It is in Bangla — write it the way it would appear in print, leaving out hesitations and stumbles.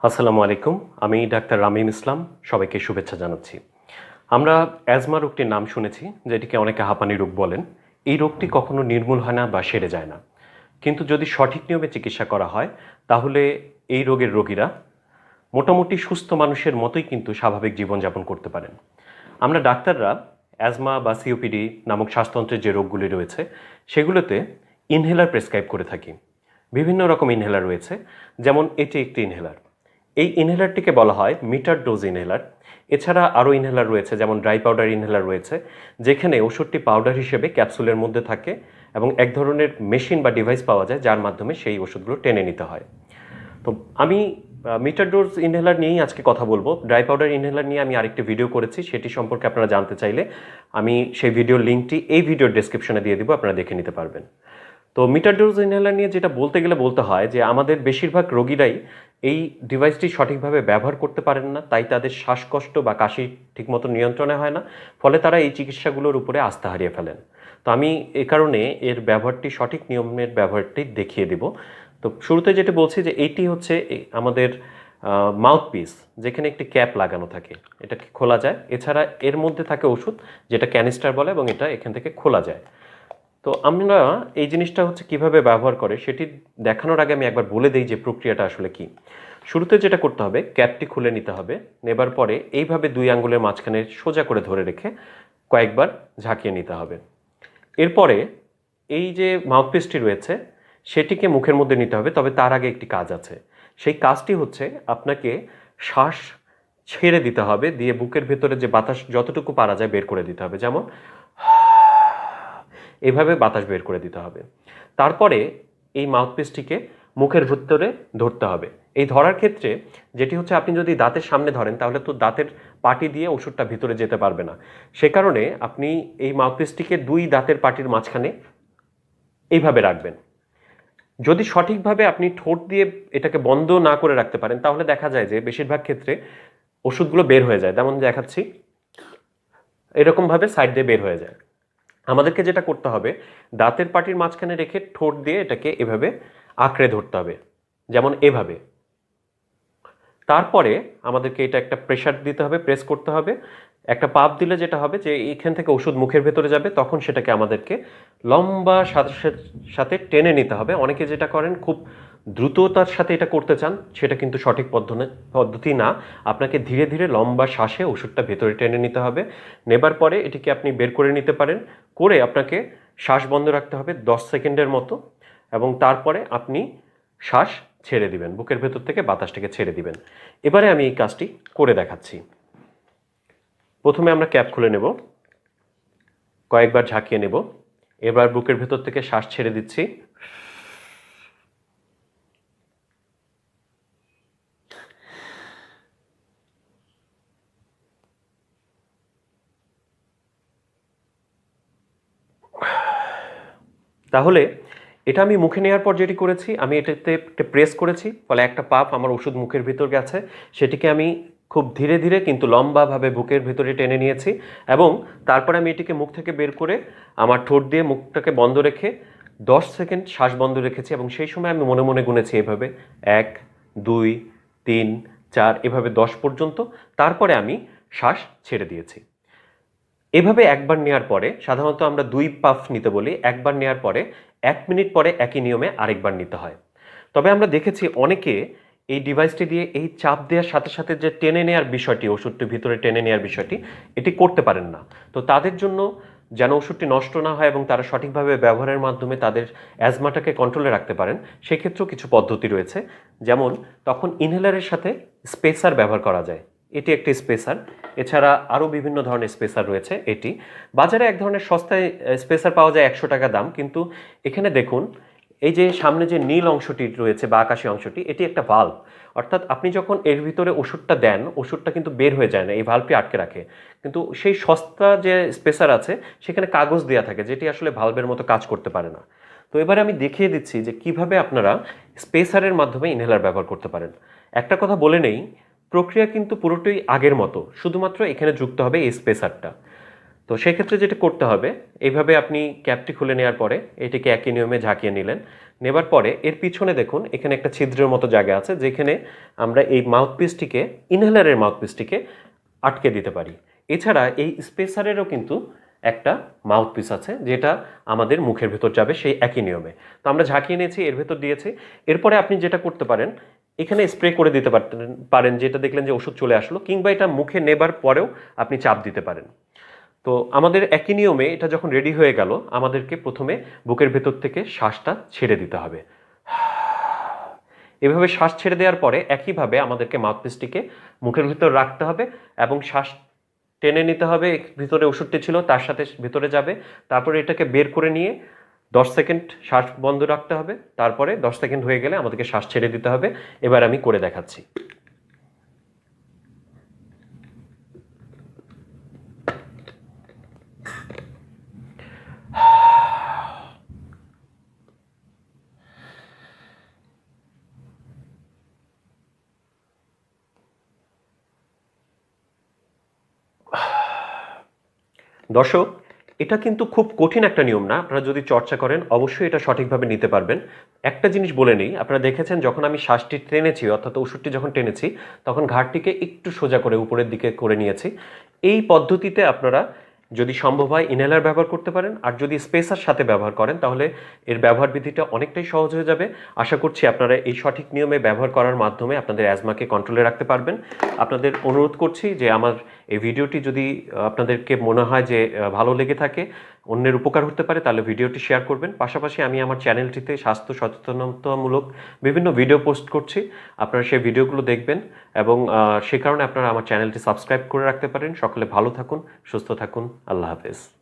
আসসালামু আলাইকুম। আমি ডাক্তার রামিম ইসলাম। সবাইকে শুভেচ্ছা জানাচ্ছি। আমরা অ্যাজমা রোগটির নাম শুনেছি, যেটিকে অনেকে হাঁপানি রোগ বলেন। এই রোগটি কখনো নির্মূল হয় না বা সেরে যায় না, কিন্তু যদি সঠিক নিয়মে চিকিৎসা করা হয় তাহলে এই রোগের রোগীরা মোটামুটি সুস্থ মানুষের মতোই কিন্তু স্বাভাবিক জীবনযাপন করতে পারেন। আমরা ডাক্তাররা অ্যাজমা বা সিওপিডি নামক শ্বাসতন্ত্রের যে রোগগুলি রয়েছে সেগুলোতে ইনহেলার প্রেসক্রাইব করে থাকি। বিভিন্ন রকম ইনহেলার রয়েছে, যেমন এটি একটি ইনহেলার। এই ইনহেলারটিকে বলা হয় মিটার ডোজ ইনহেলার। এছাড়া আরও ইনহেলার রয়েছে, যেমন ড্রাই পাউডার ইনহেলার রয়েছে, যেখানে ওষুধটি পাউডার হিসেবে ক্যাপসুলের মধ্যে থাকে এবং এক ধরনের মেশিন বা ডিভাইস পাওয়া যায় যার মাধ্যমে সেই ওষুধগুলো টেনে নিতে হয়। তো আমি মিটার ডোজ ইনহেলার নিয়েই আজকে কথা বলবো। ড্রাই পাউডার ইনহেলার নিয়ে আমি আরেকটি ভিডিও করেছি, সেটি সম্পর্কে আপনারা জানতে চাইলে আমি সেই ভিডিওর লিঙ্কটি এই ভিডিওর ডেসক্রিপশনে দিয়ে দিব, আপনারা দেখে নিতে পারবেন। তো মিটার ডোজ ইনহেলার নিয়ে যেটা বলতে গেলে বলতে হয় যে আমাদের বেশিরভাগ রোগীরাই এই ডিভাইসটি সঠিকভাবে ব্যবহার করতে পারেন না, তাই তাদের শ্বাসকষ্ট বা কাশি ঠিকমতো নিয়ন্ত্রণে হয় না, ফলে তারা এই চিকিৎসাগুলোর উপরে আস্থা হারিয়ে ফেলেন। তো আমি এ কারণে এর ব্যবহারটি, সঠিক নিয়মের ব্যবহারটি দেখিয়ে দেব। তো শুরুতে যেটা বলছি যে এইটি হচ্ছে আমাদের মাউথপিস, যেখানে একটি ক্যাপ লাগানো থাকে, এটাকে খোলা যায়। এছাড়া এর মধ্যে থাকে ওষুধ, যেটা ক্যানিস্টার বলে, এবং এটা এখান থেকে খোলা যায়। তো আমরা এই জিনিসটা হচ্ছে কিভাবে ব্যবহার করে সেটি দেখানোর আগে আমি একবার বলে দিই যে প্রক্রিয়াটা আসলে কি। শুরুতে যেটা করতে হবে, ক্যাপটি খুলে নিতে হবে। নেবার পরে এইভাবে দুই আঙ্গুলের মাঝখানে সোজা করে ধরে রেখে কয়েকবার ঝাঁকিয়ে নিতে হবে। এরপরে এই যে মাউথপিসটি রয়েছে সেটিকে মুখের মধ্যে নিতে হবে, তবে তার আগে একটি কাজ আছে। সেই কাজটি হচ্ছে আপনাকে শ্বাস ছেড়ে দিতে হবে, দিয়ে বুকের ভেতরে যে বাতাস যতটুকু পারা যায় বের করে দিতে হবে, যেমন এভাবে বাতাস বের করে দিতে হবে। তারপরে এই মাউথপিসটিকে মুখের ভিতরে ধরতে হবে। এই ধরার ক্ষেত্রে যেটি হচ্ছে, আপনি যদি দাঁতের সামনে ধরেন তাহলে তো দাঁতের পাটি দিয়ে ওষুধটা ভিতরে যেতে পারবে না। সে কারণে আপনি এই মাউথপিসটিকে দুই দাঁতের পাটির মাঝখানে এইভাবে রাখবেন। যদি সঠিকভাবে আপনি ঠোঁট দিয়ে এটাকে বন্ধ না করে রাখতে পারেন তাহলে দেখা যায় যে বেশিরভাগ ক্ষেত্রে ওষুধগুলো বের হয়ে যায়। যেমন দেখাচ্ছি, এরকমভাবে সাইড দিয়ে বের হয়ে যায়। আমাদেরকে যেটা করতে হবে, দাঁতের পাটির মাঝখানে রেখে ঠোঁট দিয়ে এটাকে এভাবে আঁকড়ে ধরতে হবে, যেমন এভাবে। তারপরে আমাদেরকে এটা একটা প্রেশার দিতে হবে, প্রেস করতে হবে। একটা পাপ দিলে যেটা হবে যে এখান থেকে ওষুধ মুখের ভেতরে যাবে, তখন সেটাকে আমাদেরকে লম্বা সাথে সাথে টেনে নিতে হবে। অনেকে যেটা করেন, খুব দ্রুততার সাথে এটা করতে চান, সেটা কিন্তু সঠিক পদ্ধতি না। আপনাকে ধীরে ধীরে লম্বা শ্বাসে ওষুধটা ভেতরে টেনে নিতে হবে। নেবার পরে এটিকে আপনি বের করে নিতে পারেন, করে আপনাকে শ্বাস বন্ধ রাখতে হবে 10 সেকেন্ডের মতো, এবং তারপরে আপনি শ্বাস ছেড়ে দিবেন, বুকের ভেতর থেকে বাতাসটাকে ছেড়ে দিবেন। এবারে আমি এই কাজটি করে দেখাচ্ছি। প্রথমে আমরা ক্যাপ খুলে নেব, কয়েকবার ঝাঁকিয়ে নেব। এবার বুকের ভেতর থেকে শ্বাস ছেড়ে দিচ্ছি। তাহলে এটা আমি মুখে নেওয়ার পর যেটি করেছি, আমি এটাতে একটা প্রেস করেছি, ফলে একটা পাপ আমার ওষুধ মুখের ভিতর গেছে। সেটিকে আমি খুব ধীরে ধীরে কিন্তু লম্বাভাবে বুকের ভিতরে টেনে নিয়েছি, এবং তারপরে আমি এটিকে মুখ থেকে বের করে আমার ঠোঁট দিয়ে মুখটাকে বন্ধ রেখে 10 সেকেন্ড শ্বাস বন্ধ রেখেছি, এবং সেই সময় আমি মনে মনে গুনেছি এভাবে 1 2 3 4, এভাবে 10 পর্যন্ত। তারপরে আমি শ্বাস ছেড়ে দিয়েছি। এভাবে একবার নেওয়ার পরে, সাধারণত আমরা 2 পাফ নিতে বলি, একবার নেওয়ার পরে 1 মিনিট পরে একই নিয়মে আরেকবার নিতে হয়। তবে আমরা দেখেছি অনেকে এই ডিভাইসটি দিয়ে এই চাপ দেওয়ার সাথে সাথে যে টেনে নেওয়ার বিষয়টি, ওষুধটি ভিতরে টেনে নেওয়ার বিষয়টি, এটি করতে পারেন না। তো তাদের জন্য, যেন ওষুধটি নষ্ট না হয় এবং তারা সঠিকভাবে ব্যবহারের মাধ্যমে তাদের অ্যাজমাটাকে কন্ট্রোলে রাখতে পারেন, সেক্ষেত্রেও কিছু পদ্ধতি রয়েছে। যেমন তখন ইনহেলারের সাথে স্পেসার ব্যবহার করা যায়। এটি একটি স্পেসার। এছাড়া আরও বিভিন্ন ধরনের স্পেসার রয়েছে। এটি বাজারে এক ধরনের সস্তায় স্পেসার পাওয়া যায়, 100 টাকা দাম। কিন্তু এখানে দেখুন, এই যে সামনে যে নীল অংশটি রয়েছে বা আকাশী অংশটি, এটি একটা ভাল্ব। অর্থাৎ আপনি যখন এর ভিতরে ওষুধটা দেন, ওষুধটা কিন্তু বের হয়ে যায় না, এই ভাল্বটি আটকে রাখে। কিন্তু সেই সস্তা যে স্পেসার আছে সেখানে কাগজ দেওয়া থাকে, যেটি আসলে ভাল্বের মতো কাজ করতে পারে না। তো এবারে আমি দেখিয়ে দিচ্ছি যে কিভাবে আপনারা স্পেসারের মাধ্যমে ইনহেলার ব্যবহার করতে পারেন। একটা কথা বলে নেই, প্রক্রিয়া কিন্তু পুরোটাই আগের মতো, শুধুমাত্র এখানে যুক্ত হবে এই স্পেসারটা। তো সেক্ষেত্রে যেটা করতে হবে, এইভাবে আপনি ক্যাপটি খুলে নেওয়ার পরে এটিকে একই নিয়মে ঝাঁকিয়ে নিলেন। নেবার পরে এর পিছনে দেখুন এখানে একটা ছিদ্রের মতো জায়গা আছে, যেখানে আমরা এই মাউথপিসটিকে, ইনহেলারের মাউথপিসটিকে আটকে দিতে পারি। এছাড়া এই স্পেসারেরও কিন্তু একটা মাউথপিস আছে, যেটা আমাদের মুখের ভেতর যাবে সেই একই নিয়মে। তো আমরা ঝাঁকিয়ে নিয়েছি, এর ভেতর দিয়েছি। এরপরে আপনি যেটা করতে পারেন, এখানে স্প্রে করে দিতে পারেন, যেটা দেখলেন যে ওষুধ চলে আসলো, কিংবা এটা মুখে নেবার পরেও আপনি চাপ দিতে পারেন। তো আমাদের একই নিয়মে এটা যখন রেডি হয়ে গেল, আমাদেরকে প্রথমে বুকের ভেতর থেকে শ্বাসটা ছেড়ে দিতে হবে। এভাবে শ্বাস ছেড়ে দেওয়ার পরে একইভাবে আমাদেরকে মাউথপিসটিকে মুখের ভিতর রাখতে হবে এবং শ্বাস টেনে নিতে হবে। ভিতরে ওষুধটি ছিল তার সাথে ভিতরে যাবে, তারপরে এটাকে বের করে নিয়ে 10 সেকেন্ড শ্বাস বন্ধ রাখতে হবে। তারপরে 10 সেকেন্ড হয়ে গেলে আমাদেরকে শ্বাস ছেড়ে দিতে হবে। এবার আমি করে দেখাচ্ছি। দর্শক, এটা কিন্তু খুব কঠিন একটা নিয়ম না। আপনারা যদি চর্চা করেন অবশ্যই এটা সঠিকভাবে নিতে পারবেন। একটা জিনিস বলে নেই, আপনারা দেখেছেন যখন আমি শ্বাসটি টেনেছি, অর্থাৎ ওষুধটি যখন টেনেছি, তখন ঘাড়টিকে একটু সোজা করে উপরের দিকে করে নিয়েছি। এই পদ্ধতিতে আপনারা যদি সম্ভব হয় ইনহেলার ব্যবহার করতে পারেন, আর যদি স্পেসার সাথে ব্যবহার করেন তাহলে এর ব্যবহার বিধিটা অনেকটাই সহজ হয়ে যাবে। আশা করছি আপনারা এই সঠিক নিয়মে ব্যবহার করার মাধ্যমে আপনাদের অ্যাজমাকে কন্ট্রোলে রাখতে পারবেন। আপনাদের অনুরোধ করছি যে আমার এই ভিডিওটি যদি আপনাদেরকে মনে হয় যে ভালো লেগে থাকে, অন্যের উপকার হতে পারে, তাহলে ভিডিওটি শেয়ার করবেন। পাশাপাশি আমি আমার চ্যানেলটিতে স্বাস্থ্য সচেতনতামূলক বিভিন্ন ভিডিও পোস্ট করছি, আপনারা সেই ভিডিওগুলো দেখবেন এবং সে কারণে আপনারা আমার চ্যানেলটি সাবস্ক্রাইব করে রাখতে পারেন। সকলে ভালো থাকুন, সুস্থ থাকুন। আল্লাহ হাফেজ।